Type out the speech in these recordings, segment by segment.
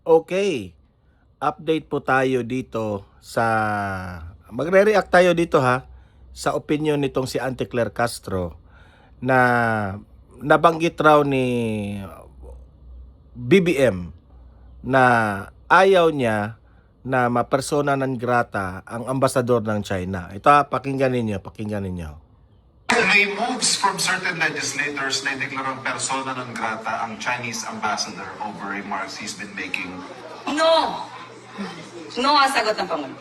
Okay, update po tayo dito sa magre-react tayo dito ha sa opinion nitong si Auntie Claire Castro na nabanggit raw ni BBM na ayaw niya na mapersona non grata ang ambasador ng China. Ito ha, pakinggan ninyo, pakinggan ninyo. May moves from certain legislators na deklarang persona non grata ang Chinese ambassador over remarks he's been making. No! No ang sagot ng Pangulo.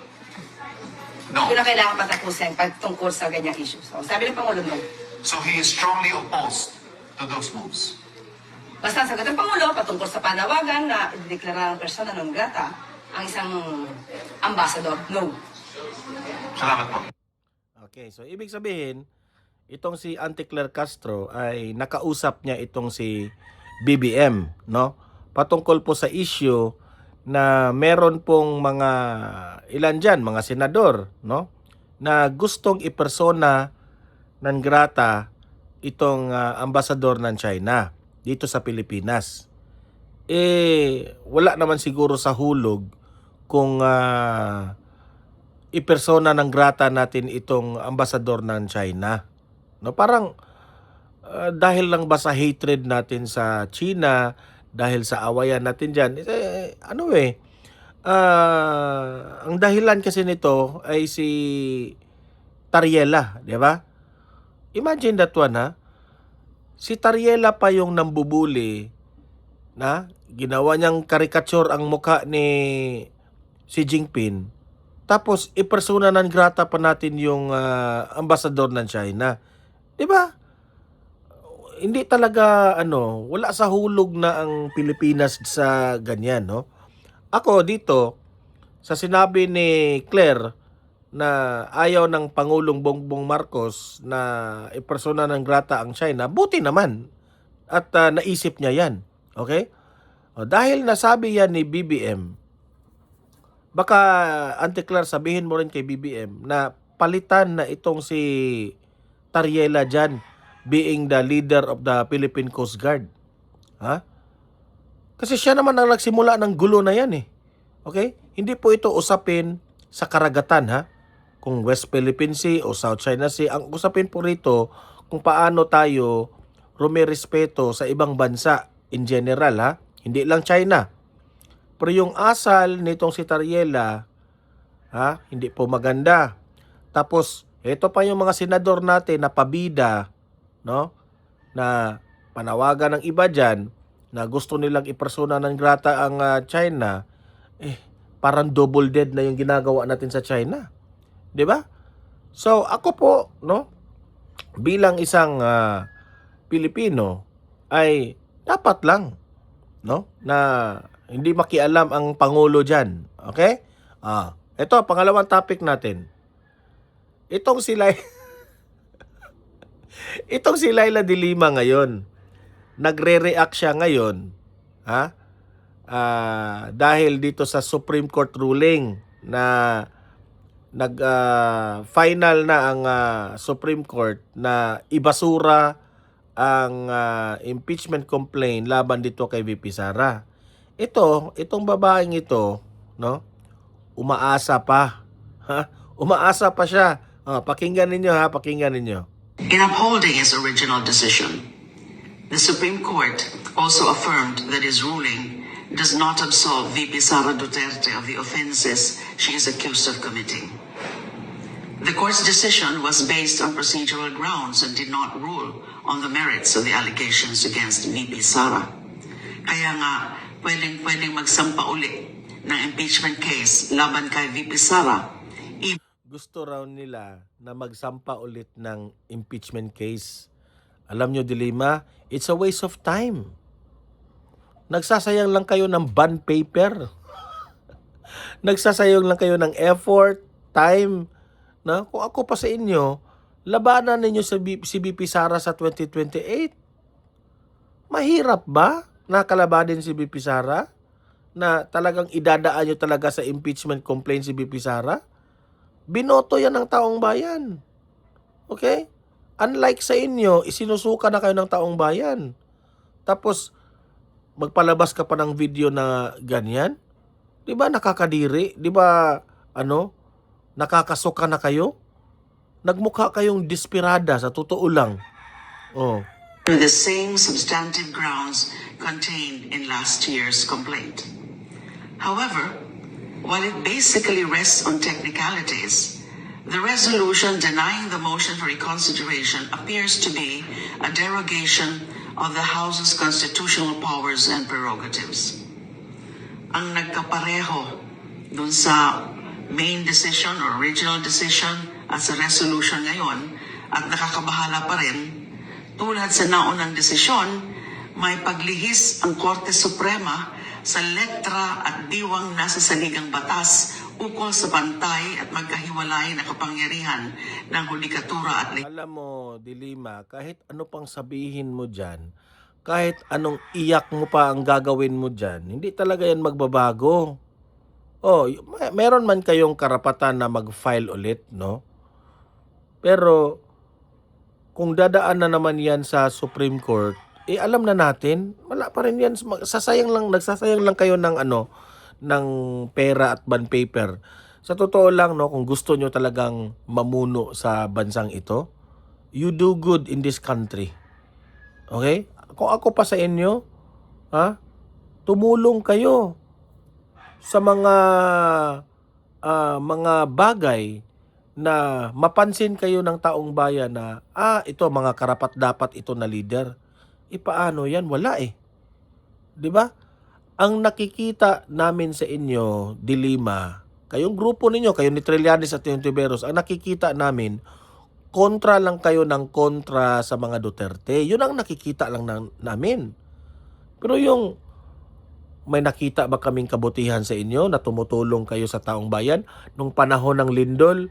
No. Ito na kailangan patapusin tungkol sa ganyang issue. So, sabi ng Pangulo, no. So he is strongly opposed to those moves. Basta ang sagot ng Pangulo patungkol sa panawagan na ideklara ng persona non grata ang isang ambassador. No. Salamat po. Okay, so ibig sabihin, itong si Auntie Claire Castro ay nakausap niya itong si BBM, no? Patungkol po sa issue na meron pong mga ilan dyan, mga senador, no? Na gustong ipersona non grata itong ambasador ng China dito sa Pilipinas. Wala naman siguro sa hulog kung ipersona non grata natin itong ambasador ng China. No, parang dahil lang ba sa hatred natin sa China, dahil sa awayan natin diyan, ang dahilan kasi nito ay si Tariela, di ba? Imagine that one ha. Si Tariela pa yung nambubuli na ginawa niyang caricature ang mukha ni Xi Jinping. Tapos ipersona non grata pa natin yung ambasador ng China. 'Di ba? Hindi talaga wala sa hulog na ang Pilipinas sa ganyan, no? Ako dito sa sinabi ni Claire na ayaw ng Pangulong Bongbong Marcos na ipersona non grata ang China, buti naman at naisip niya 'yan. Okay? Dahil nasabi yan ni BBM, baka Auntie Claire sabihin mo rin kay BBM na palitan na itong si Tariela dyan, being the leader of the Philippine Coast Guard. Ha? Kasi siya naman ang nagsimula ng gulo na yan eh. Okay? Hindi po ito usapin sa karagatan ha. Kung West Philippine Sea o South China Sea. Ang usapin po rito kung paano tayo rumirespeto sa ibang bansa in general ha. Hindi lang China. Pero yung asal nitong si Tariela, hindi po maganda. Tapos, ito pa yung mga senador natin na pabida, no? Na panawagan ng iba dyan, na gusto nilang ipersona non grata ang China, parang double dead na yung ginagawa natin sa China. 'Di ba? So, ako po, no? Bilang isang Pilipino, ay dapat lang, no? Na hindi makialam ang Pangulo dyan. Okay? Ito, pangalawang topic natin. Itong si itong si Laila de Lima ngayon, nagre-react siya ngayon, dahil dito sa Supreme Court ruling na final na ang Supreme Court na ibasura ang impeachment complaint laban dito kay VP Sara. Itong babaeng ito, no? Umaasa pa. Umaasa pa siya. Pakinggan ninyo pakinggan ninyo. In upholding his original decision, the Supreme Court also affirmed that his ruling does not absolve VP Sara Duterte of the offenses she is accused of committing. The court's decision was based on procedural grounds and did not rule on the merits of the allegations against VP Sara. Kaya nga, pwedeng magsampa uli ng impeachment case laban kay VP Sara. Gusto raw nila na magsampa ulit ng impeachment case. Alam nyo, de Lima, it's a waste of time. Nagsasayang lang kayo ng bond paper. Nagsasayang lang kayo ng effort, time. Na? Kung ako pa sa inyo, labanan ninyo si VP Sara sa 2028. Mahirap ba na kalabanin si VP Sara? Na talagang idadaan nyo talaga sa impeachment complaint si VP Sara? Binoto yan ng taong bayan. Okay? Unlike sa inyo, isinusuka na kayo ng taong bayan. Tapos, magpalabas ka pa ng video na ganyan? 'Di ba nakakadiri? 'Di ba nakakasuka na kayo? Nagmukha kayong desperada sa totoo lang. Oh. The same substantive grounds contained in last year's complaint. However, while it basically rests on technicalities, the resolution denying the motion for reconsideration appears to be a derogation of the House's constitutional powers and prerogatives. Ang nagkapareho dun sa main decision or original decision at sa resolution ngayon at nakakabahala pa rin, tulad sa naunang desisyon, may paglihis ang Korte Suprema sa letra at diwang nasa saligang batas ukol sa pantay at magkahiwalay na kapangyarihan ng hudikatura at Alam mo, Dilima, kahit ano pang sabihin mo dyan, kahit anong iyak mo pa ang gagawin mo dyan, hindi talaga yan magbabago. Oh, meron man kayong karapatan na mag-file ulit, no? Pero kung dadaan na naman yan sa Supreme Court, alam na natin, wala pa rin yan. Nagsasayang lang kayo ng ng pera at bond paper. Sa totoo lang, no, kung gusto nyo talagang mamuno sa bansang ito, you do good in this country. Okay? Kung ako pa sa inyo, tumulong kayo sa mga bagay na mapansin kayo ng taong bayan na, ito mga karapat-dapat ito na leader. Paano yan? Wala eh. 'Di ba? Ang nakikita namin sa inyo, Dilima, kayong grupo ninyo, kayo ni Trillanes at yung Tiberos, ang nakikita namin, kontra lang kayo ng kontra sa mga Duterte. Yun ang nakikita lang namin. Pero yung may nakita ba kaming kabutihan sa inyo na tumutulong kayo sa taong bayan nung panahon ng lindol?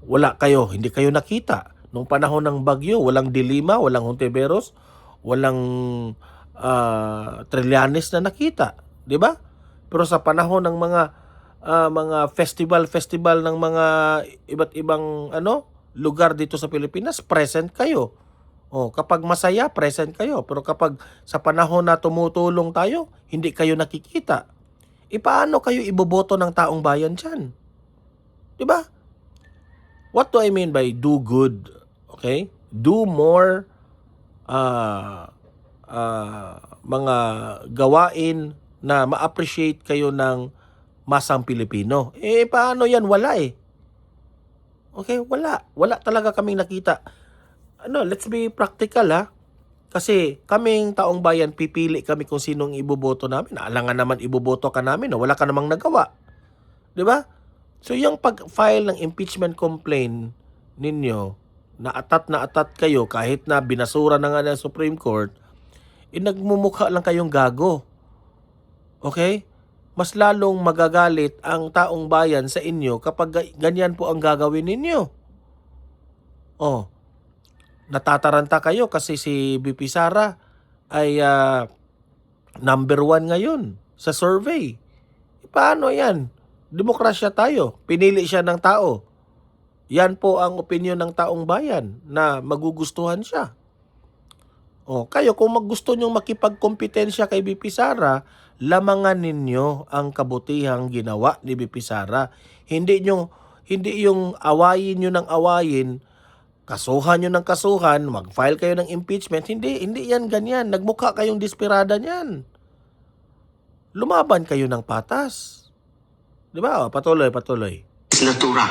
Wala kayo, hindi kayo nakita. Nung panahon ng bagyo, walang Dilima, walang Hontiveros, walang Trillanes na nakita, 'di ba? Pero sa panahon ng mga festival ng mga iba't ibang lugar dito sa Pilipinas, present kayo. Kapag masaya, present kayo. Pero kapag sa panahon na tumutulong tayo, hindi kayo nakikita. Paano kayo iboboto ng taong bayan dyan? 'Di ba? What do I mean by do good? Okay? Do more mga gawain na ma-appreciate kayo ng masang Pilipino. Paano yan? Wala eh. Okay? Wala. Wala talaga kaming nakita. Let's be practical Kasi kaming taong bayan, pipili kami kung sinong iboboto namin. Alangan naman iboboto ka namin wala ka namang nagawa. 'Di ba? So yung pag-file ng impeachment complaint ninyo, na atat kayo kahit na binasura na nga ng Supreme Court, nagmumukha lang kayong gago. Okay? Mas lalong magagalit ang taong bayan sa inyo kapag ganyan po ang gagawin ninyo. Natataranta kayo kasi si BP Sara ay number 1 ngayon sa survey. Paano yan? Demokrasya tayo. Pinili siya ng tao. Yan po ang opinion ng taong bayan na magugustuhan siya. Kayo kung gusto nyong makipagkompetensya kay BP Sara, lamangan ninyo ang kabutihang ginawa ni BP Sara. Hindi yung awayin nyo ng awayin, kasuhan nyo ng kasuhan, mag-file kayo ng impeachment. Hindi yan ganyan. Nagmukha kayong desperada niyan. Lumaban kayo ng patas. Di ba? Patuloy. legislatura.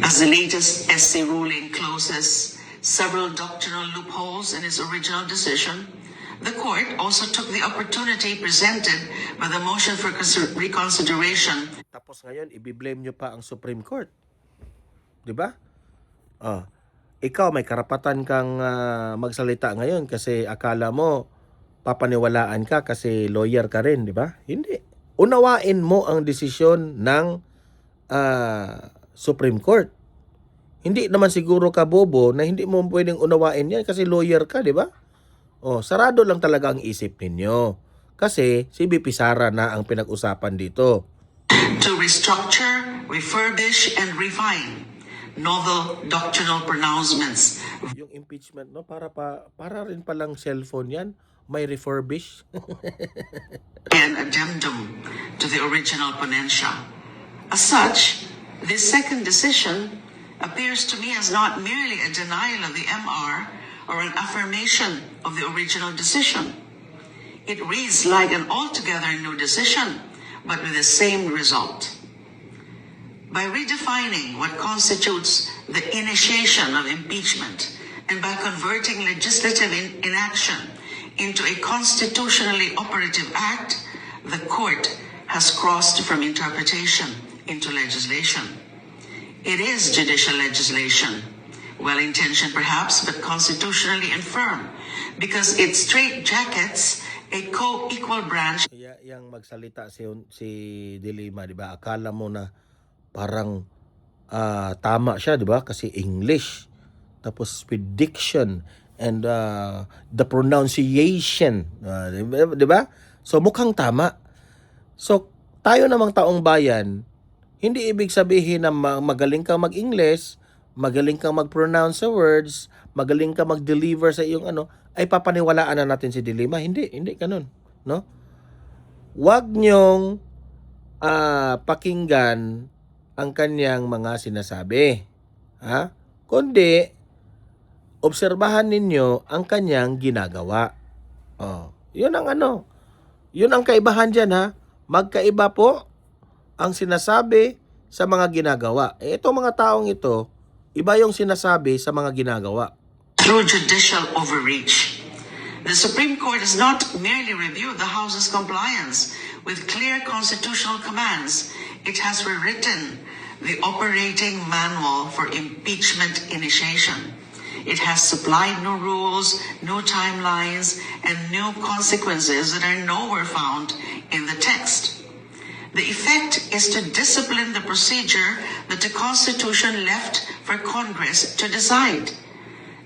As the latest SC ruling closes several doctrinal loopholes in its original decision, the court also took the opportunity presented by the motion for reconsideration. Tapos ngayon, i-blame nyo pa ang Supreme Court. Di ba? Ikaw, may karapatan kang magsalita ngayon kasi akala mo papaniwalaan ka kasi lawyer ka rin, di ba? Hindi. Unawain mo ang desisyon ng Supreme Court. Hindi naman siguro ka bobo na hindi mo pwedeng unawain yan kasi lawyer ka, di ba? Sarado lang talaga ang isip ninyo. Kasi si BP Sara na ang pinag-usapan dito. To restructure, refurbish, and refine novel doctrinal pronouncements. Yung impeachment, no, para rin palang cellphone yan. may refurbish. An addendum to the original ponensya. As such, this second decision appears to me as not merely a denial of the MR or an affirmation of the original decision. It reads like an altogether new decision, but with the same result. By redefining what constitutes the initiation of impeachment and by converting legislative inaction into a constitutionally operative act, the court has crossed from interpretation into legislation. It is judicial legislation, well-intentioned perhaps, but constitutionally infirm, because it straitjackets a co-equal branch. Yang magsalita si Dilima, di ba? Akala mo na parang tama siya, di ba? Kasi English, tapos with diction and the pronunciation, di ba? So mukhang tama. So tayo namang taong bayan, hindi ibig sabihin na magaling kang mag-English, magaling kang mag-pronounce sa words, magaling kang mag-deliver sa iyong ay papaniwalaan na natin si Dilima. Hindi ganun, no? Huwag niyong pakinggan ang kanyang mga sinasabi. Ha? Kundi, obserbahan ninyo ang kanyang ginagawa. Yun ang kaibahan dyan, ha? Magkaiba po ang sinasabi sa mga ginagawa. Itong mga taong ito, iba yung sinasabi sa mga ginagawa. Through judicial overreach. The Supreme Court has not merely reviewed the House's compliance with clear constitutional commands, it has rewritten the operating manual for impeachment initiation. It has supplied new rules, new timelines, and new consequences that are nowhere found in the text. The effect is to discipline the procedure that the Constitution left for Congress to decide.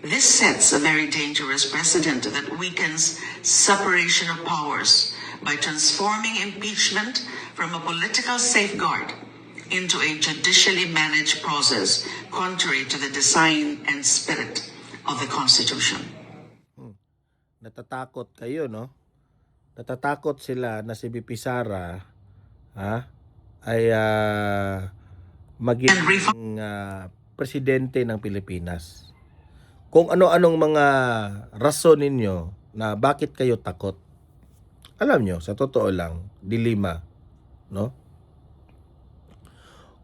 This sets a very dangerous precedent that weakens separation of powers by transforming impeachment from a political safeguard into a judicially managed process contrary to the design and spirit of the Constitution. Natatakot kayo, no? Natatakot sila na si BP Sara ay maging presidente ng Pilipinas. Kung ano-anong mga rason ninyo na bakit kayo takot. Alam nyo, sa totoo lang, Dilima, no?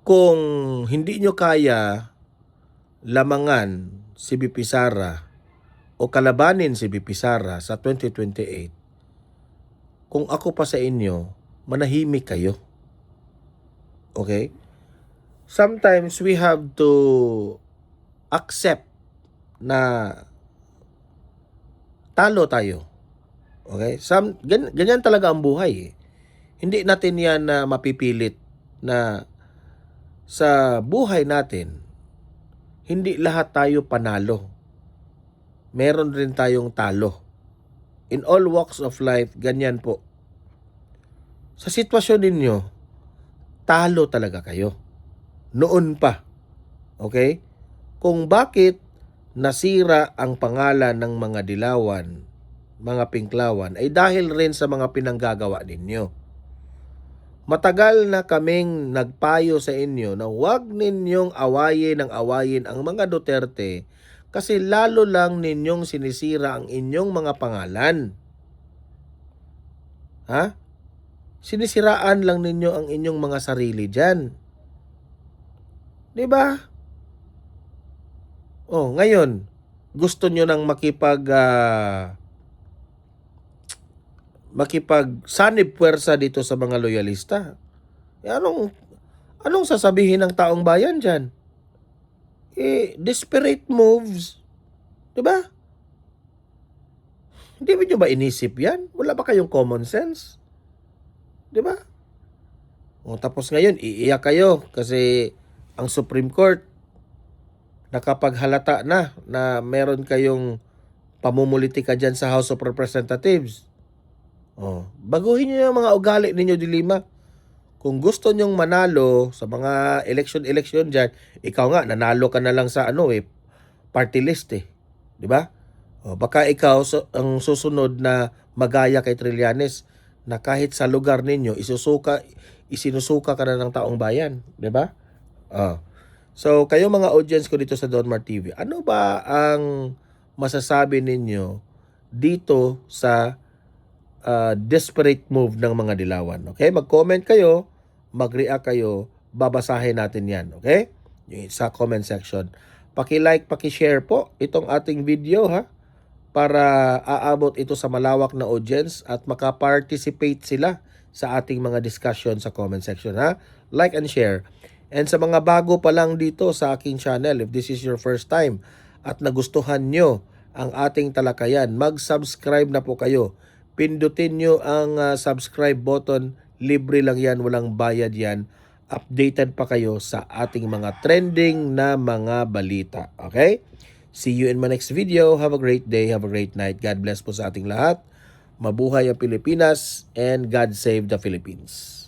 Kung hindi nyo kaya lamangan si BP Sara o kalabanin si BP Sara sa 2028, kung ako pa sa inyo, manahimik kayo. Okay? Sometimes we have to accept na talo tayo. Okay? Ganyan talaga ang buhay. Hindi natin yan mapipilit na sa buhay natin, hindi lahat tayo panalo. Meron rin tayong talo. In all walks of life, ganyan po. Sa sitwasyon ninyo, talo talaga kayo. Noon pa. Okay? Kung bakit nasira ang pangalan ng mga dilawan, mga pinklawan, ay dahil rin sa mga pinanggagawa ninyo. Matagal na kaming nagpayo sa inyo na huwag ninyong awayin ang mga Duterte kasi lalo lang ninyong sinisira ang inyong mga pangalan. Ha? Sinisiraan lang ninyo ang inyong mga sarili dyan. Diba? Ngayon, gusto nyo nang makipagsanib puwersa dito sa mga loyalista. Anong sasabihin ng taong bayan dyan? Desperate moves. Diba? Hindi nyo ba inisip yan? Wala ba kayong common sense? Diba? Tapos ngayon, iiyak kayo kasi ang Supreme Court nakapaghalata na meron kayong pamumulitika dyan sa House of Representatives. Baguhin nyo yung mga ugali ninyo, Dilima. Kung gusto nyong manalo sa mga election dyan, ikaw nga, nanalo ka na lang sa party list, di ba? O, baka ikaw ang susunod na magaya kay Trillanes na kahit sa lugar ninyo isinusuka ka na ng taong bayan, 'di ba? Oh. So, kayo mga audience ko dito sa Donmar TV, ano ba ang masasabi ninyo dito sa desperate move ng mga dilawan? Okay? Mag-comment kayo, mag-react kayo, babasahin natin yan. Okay? Sa comment section. Paki-like, paki-share po itong ating video ha, para aabot ito sa malawak na audience at makaparticipate sila sa ating mga discussion sa comment section ha. Like and share. And sa mga bago pa lang dito sa aking channel, if this is your first time at nagustuhan nyo ang ating talakayan, mag-subscribe na po kayo. Pindutin nyo ang subscribe button. Libre lang yan, walang bayad yan. Updated pa kayo sa ating mga trending na mga balita. Okay? See you in my next video. Have a great day. Have a great night. God bless po sa ating lahat. Mabuhay ang Pilipinas and God save the Philippines.